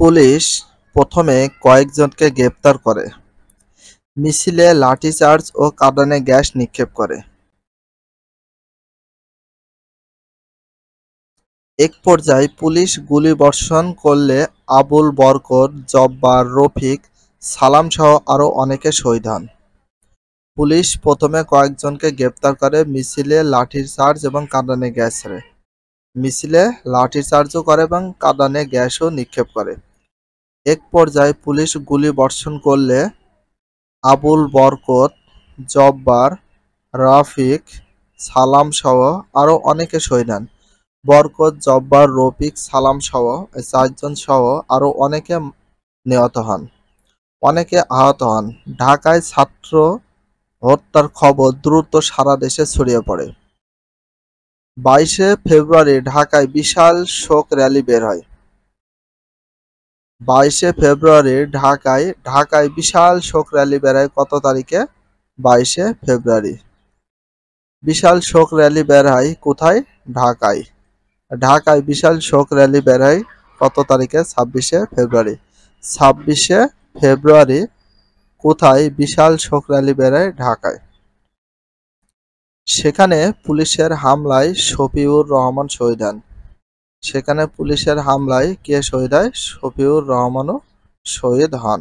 Police প্রথমে কয়েকজনকে গ্রেপ্তার করে, মিছিলে লাঠিচার্জ ও কাঁদানে গ্যাস নিক্ষেপ করে। এক পর্যায়ে পুলিশ গুলিবর্ষণ করলে আবুল বরকত, জব্বার, রফিক, সালামসহ আরও অনেকে শহীদ হন। পুলিশ প্রথমে কয়েকজনকে গ্রেপ্তার করে, মিছিলে লাঠিচার্জ এবং কাঁদানে গ্যাস ছেড়ে। মিছিলে লাঠিচার্জও করে এবং কাঁদানে গ্যাসও নিক্ষেপ করে। এক পর্যায়ে পুলিশ গুলিবর্ষণ করলে আবুল বরকত, জব্বার, রফিক, সালামসহ আরও অনেকে শহীদ হন। বরকত, জব্বার, রফিক, সালামসহ এই চারজন সহ আরও অনেকে নিহত হন, অনেকে আহত হন। ঢাকায় ছাত্র হত্যার খবর দ্রুত সারা দেশে ছড়িয়ে পড়ে। 22শে ফেব্রুয়ারি ঢাকায় বিশাল শোক র্যালি বের হয়। 22শে ফেব্রুয়ারি ঢাকায় বিশাল শোক র্যালি বের হয়। কত তারিখে? 22শে ফেব্রুয়ারি। বিশাল শোক র্যালি বের হয় কোথায়? ঢাকায়। ঢাকায় বিশাল শোক র্যালি বের হয় কত তারিখে? 26শে ফেব্রুয়ারি। 26শে ফেব্রুয়ারি কোথায় বিশাল শোক র্যালি বের হয়? ঢাকায়। সেখানে পুলিশের হামলায় শফিউর রহমান শহীদ হন। সেখানে পুলিশের হামলায় কে শহীদ হয়? শফিউর রহমানও শহীদ হন।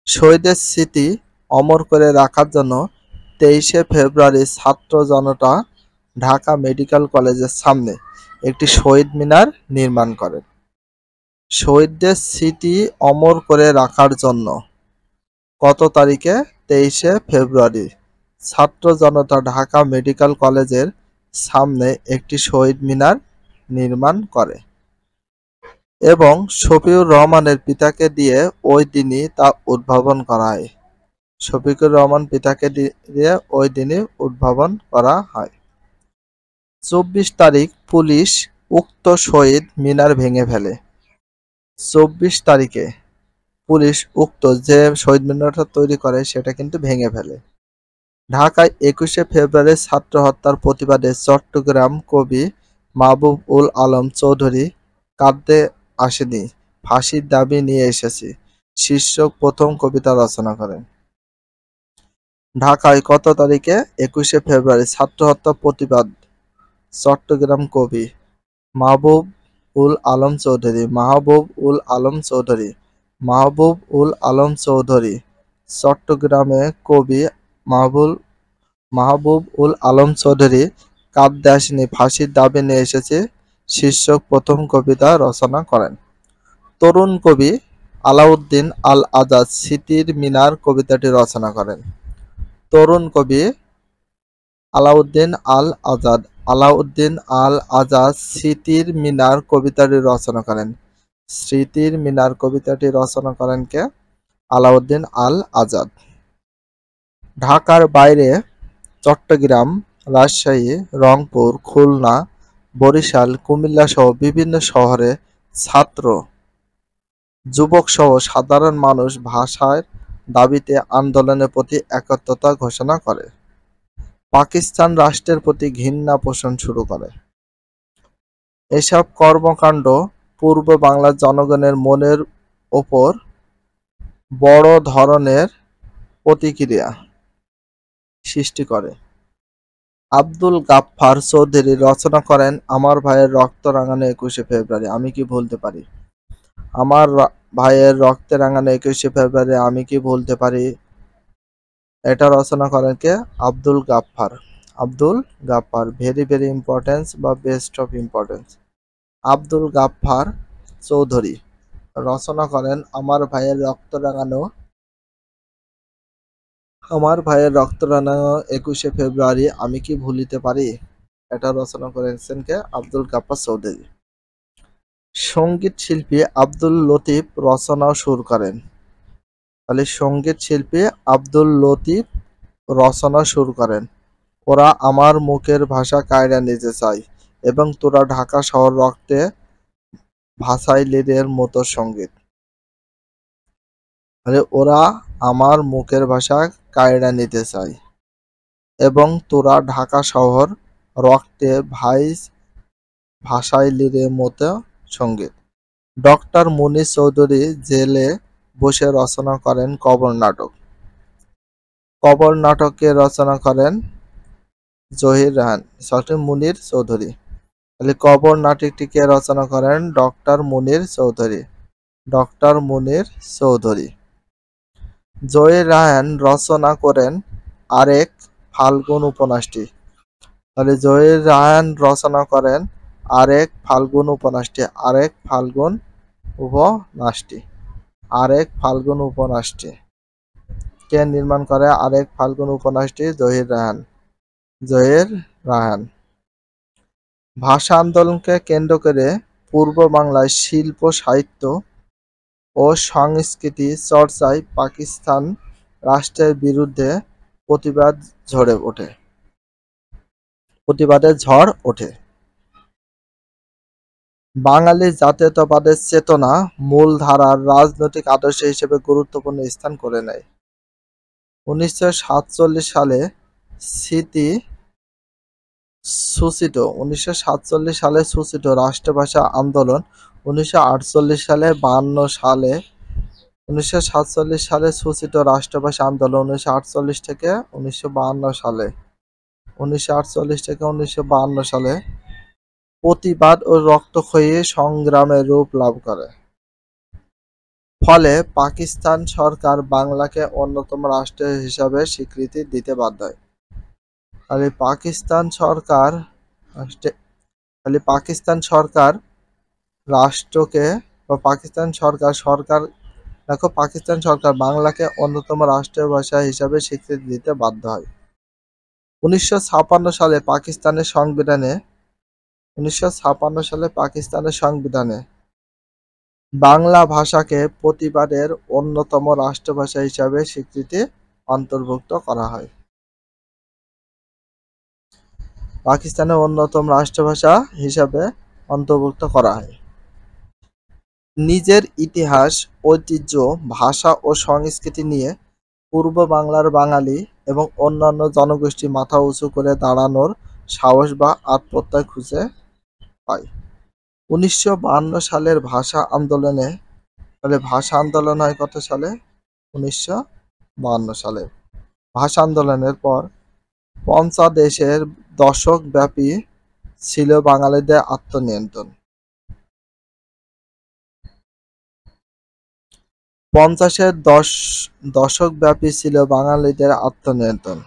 শহীদের স্মৃতি অমর করে রাখার জন্য 23শে ফেব্রুয়ারি ছাত্র জনতা ঢাকা মেডিকেল কলেজের সামনে একটি শহীদ মিনার নির্মাণ করেন। শহীদদের স্মৃতি অমর করে রাখার জন্য কত তারিখে? 23শে ফেব্রুয়ারি ছাত্র জনতা ঢাকা মেডিকেল কলেজের সামনে একটি শহীদ মিনার নির্মাণ করে এবং শফিউর রহমানের পিতাকে দিয়ে ওই দিনই তা উদ্ভাবন করা হয়। শফিকুর রহমান পিতাকে দিয়ে ওই দিনই উদ্ভাবন করা হয়। 24 তারিখ পুলিশ উক্ত শহীদ মিনার ভেঙে ফেলে। 24 তারিখে পুলিশ উক্ত যে শহীদ মিনারটা তৈরি করে সেটা কিন্তু ভেঙে ফেলে। ঢাকায় 21শে ফেব্রুয়ারি ছাত্র হত্যার প্রতিবাদে চট্টগ্রাম কবি মাহবুব উল আলম চৌধুরী কাঁদতে আসেনি, ফাঁসির দাবি নিয়ে এসেছি শীর্ষক প্রথম কবিতা রচনা করেন। ঢাকায় কত তারিখে? 21শে ফেব্রুয়ারি ছাত্র হত্যা প্রতিবাদ চট্টগ্রাম কবি মাহবুব উল আলম চৌধুরী চট্টগ্রামে কবি মাহবুব উল আলম চৌধুরী কাঁদতে আসেনি, ফাঁসির দাবি নিয়ে এসেছে শীর্ষক প্রথম কবিতা রচনা করেন। তরুণ কবি আলাউদ্দিন আল আজাদ স্মৃতির মিনার কবিতাটি রচনা করেন। তরুণ কবি আলাউদ্দিন আল আজাদ স্মৃতির মিনার কবিতাটি রচনা করেন। স্মৃতির মিনার কবিতাটি রচনা করেন কে? আলাউদ্দিন আল আজাদ। ঢাকার বাইরে চট্টগ্রাম, রাজশাহী, রংপুর, খুলনা, বরিশাল, কুমিল্লা সহ বিভিন্ন শহরে ছাত্র, যুবক সহ সাধারণ মানুষ ভাষার দাবিতে আন্দোলনের প্রতি একাত্মতা ঘোষণা করে। পাকিস্তান রাষ্ট্রের প্রতি ঘৃণা পোষণ শুরু করে। এসব কর্মকাণ্ড পূর্ব বাংলার জনগণের মনের ওপর বড় ধরনের প্রতিক্রিয়া সৃষ্টি করে। আব্দুল গাফফার চৌধুরী রচনা করেন আমার ভাইয়ের রক্ত রাঙানো 21শে ফেব্রুয়ারি আমি কি ভুলতে পারি। আমার ভাইয়ের রক্তে রাঙানো 21শে ফেব্রুয়ারি আমি কি ভুলতে পারি। এটা রচনা করেন কে? Abdul Gaffar. Very very importance বা best of importance. Abdul Gaffar Chowdhury রচনা করেন আমার ভাইয়ের রক্ত রাঙানো 21শে ফেব্রুয়ারি আমি কি ভুলিতে পারি। এটা রচনা করেছেন কে? আব্দুল গাফফার চৌধুরী। সঙ্গীত শিল্পী আব্দুল লতিফ রচনা ও সুর করেন। তাহলে সঙ্গীত শিল্পী আব্দুল লতিফ রচনা সুর করেন ওরা আমার মুখের ভাষা কায়রা নিতে চায় এবং তোরা ঢাকা শহর রক্তে ভাসাইলিদের মতো সঙ্গীত। ওরা আমার মুখের ভাষা কায়রা নিতে চায় এবং তোরা ঢাকা শহর রক্তে ভাসাইলিদের মতো সঙ্গীত। ডক্টর মুনীর চৌধুরী জেলে বসে রচনা করেন কবর নাটক। কবর নাটককে রচনা করেন জহির রায়হান, মুনীর চৌধুরী। তাহলে কবর নাটকটিকে রচনা করেন ডক্টর মুনীর চৌধুরী। ডক্টর মুনীর চৌধুরী। জহির রায়হান রচনা করেন আরেক ফাল্গুন উপন্যাসটি। তাহলে জহির রায়হান রচনা করেন আরেক ফাল্গুন উপন্যাসটি। আরেক ফাল্গুন উপন্যাসটি। আরেক ফাল্গুন উপন্যাসটি কে নির্মাণ করে আরেক ফাল্গুন উপন্যাসটি? জহির রায়হান। জহির রায়হান। ভাষা আন্দোলনকে কেন্দ্র করে পূর্ব বাংলায় শিল্প সাহিত্য ও সংস্কৃতি চর্চায় পাকিস্তান রাষ্ট্রের বিরুদ্ধে প্রতিবাদের ঝড় ওঠে। বাঙালি জাতীয়তাবাদের চেতনা মূলধারার রাজনৈতিক আদর্শ হিসেবে গুরুত্বপূর্ণ স্থান করে নেয়। 1947 সালে সূচিত রাষ্ট্রভাষা আন্দোলন 1948 সালে 1947 সালে সূচিত রাষ্ট্রভাষা আন্দোলন 1948 থেকে 1952 সালে প্রতিবাদ ও রক্তক্ষয়ী সংগ্রামের রূপ লাভ করে। ফলে পাকিস্তান সরকার বাংলাকে অন্যতম রাষ্ট্র হিসাবে স্বীকৃতি দিতে বাধ্য হয়। তাহলে পাকিস্তান সরকার রাষ্ট্রকে বা পাকিস্তান সরকার বাংলাকে অন্যতম রাষ্ট্রীয় ভাষা হিসাবে স্বীকৃতি দিতে বাধ্য হয়। 1956 সালে পাকিস্তানের সংবিধানে বাংলা ভাষাকে প্রতিবাদের অন্যতম রাষ্ট্রভাষা হিসাবে স্বীকৃতি অন্তর্ভুক্ত করা হয়। পাকিস্তানের অন্যতম রাষ্ট্রভাষা হিসাবে অন্তর্ভুক্ত করা হয়। নিজের ইতিহাস, ঐতিহ্য, ভাষা ও সংস্কৃতি নিয়ে পূর্ব বাংলার বাঙালি এবং অন্যান্য জনগোষ্ঠী মাথা উঁচু করে দাঁড়ানোর সাহস বা আত্মপ্রত্যয় খুঁজে পায়। 1952 সালের ভাষা আন্দোলনে ভাষা আন্দোলন হয় কত সালে? 1952 সালে। ভাষা আন্দোলনের পর 50 দশক ব্যাপী ছিল বাঙালিদের আত্মনিয়ন্ত্রণ। 50 দশক ব্যাপী ছিল বাঙালিদের আত্মনিয়ন্ত্রণ।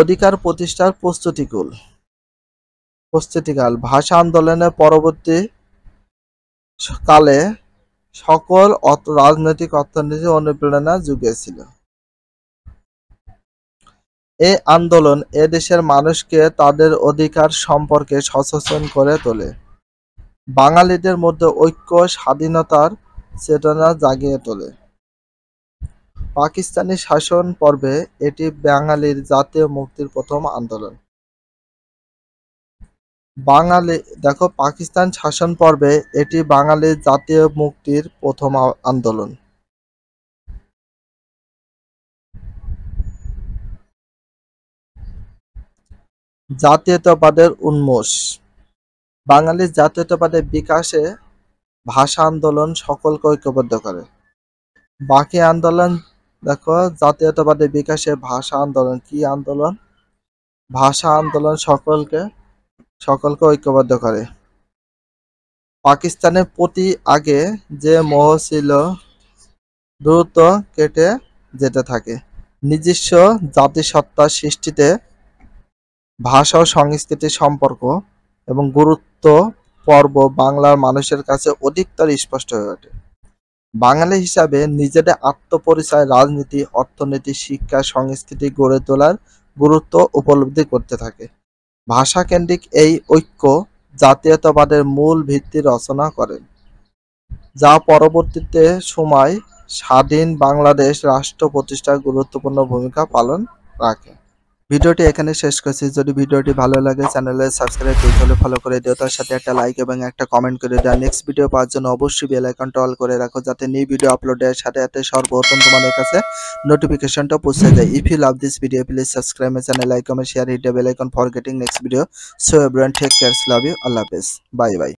অধিকার প্রতিষ্ঠার প্রস্তুতিকাল ভাষা আন্দোলনের পরবর্তী কালে সকল রাজনৈতিক অর্থনৈতিক অনুপ্রেরণা জুগিয়েছিল। এই আন্দোলন এদেশের মানুষকে তাদের অধিকার সম্পর্কে সচেতন করে তোলে, বাঙালিদের মধ্যে ঐক্য, স্বাধীনতার চেতনা জাগিয়ে তোলে। পাকিস্তানি শাসন পর্বে এটি বাঙালির জাতীয় মুক্তির প্রথম আন্দোলন। পাকিস্তান শাসন পর্বে এটি বাঙালির জাতীয় মুক্তির প্রথম আন্দোলন। জাতীয়তাবাদের উন্মেষ বাঙালির জাতীয়তাবাদের বিকাশে ভাষা আন্দোলন সকলকে ঐক্যবদ্ধ করে। বাকি আন্দোলন জাতীয়তাবাদের বিকাশে ভাষা আন্দোলন কি আন্দোলন? ভাষা আন্দোলন সকলকে ঐক্যবদ্ধ করে। পাকিস্তানের প্রতি আগে যে মোহ ছিল দ্রুত কেটে যেতে থাকে। নিজস্ব জাতিসত্তা সৃষ্টিতে ভাষা ও সংস্কৃতির সম্পর্ক এবং গুরুত্ব পর্ব বাংলার মানুষের কাছে অধিকতর স্পষ্ট হয়ে ওঠে। বাঙালি হিসাবে নিজেদের আত্মপরিচয় রাজনীতি, অর্থনীতি, শিক্ষা, সংস্কৃতি গড়ে তোলার গুরুত্ব উপলব্ধি করতে থাকে। ভাষাকেন্দ্রিক এই ঐক্য জাতীয়তাবাদের মূল ভিত্তি রচনা করেন, যা পরবর্তীতে সময় স্বাধীন বাংলাদেশ রাষ্ট্র প্রতিষ্ঠায় গুরুত্বপূর্ণ ভূমিকা পালন রাখে। ভিডিওটি এখানে শেষ করছি। যদি ভিডিওটি ভালো লাগে চ্যানেলে সাবস্ক্রাইব করতে হলে ফলো করে দিও, তার সাথে একটা লাইক এবং একটা কমেন্ট করে দাও। নেক্সট ভিডিও পাওয়ার জন্য অবশ্যই বেল আইকনটা অল করে রাখো, যাতে নিউ ভিডিও আপলোডের সাথে সাথে সর্বপ্রথম তোমাদের কাছে নোটিফিকেশনটা পৌঁছে যায়। If you love this video please subscribe my channel, like, comment, share, hit the bell icon for getting next video. So everyone take care, love you, আল্লাহ হাফেজ, বাই বাই।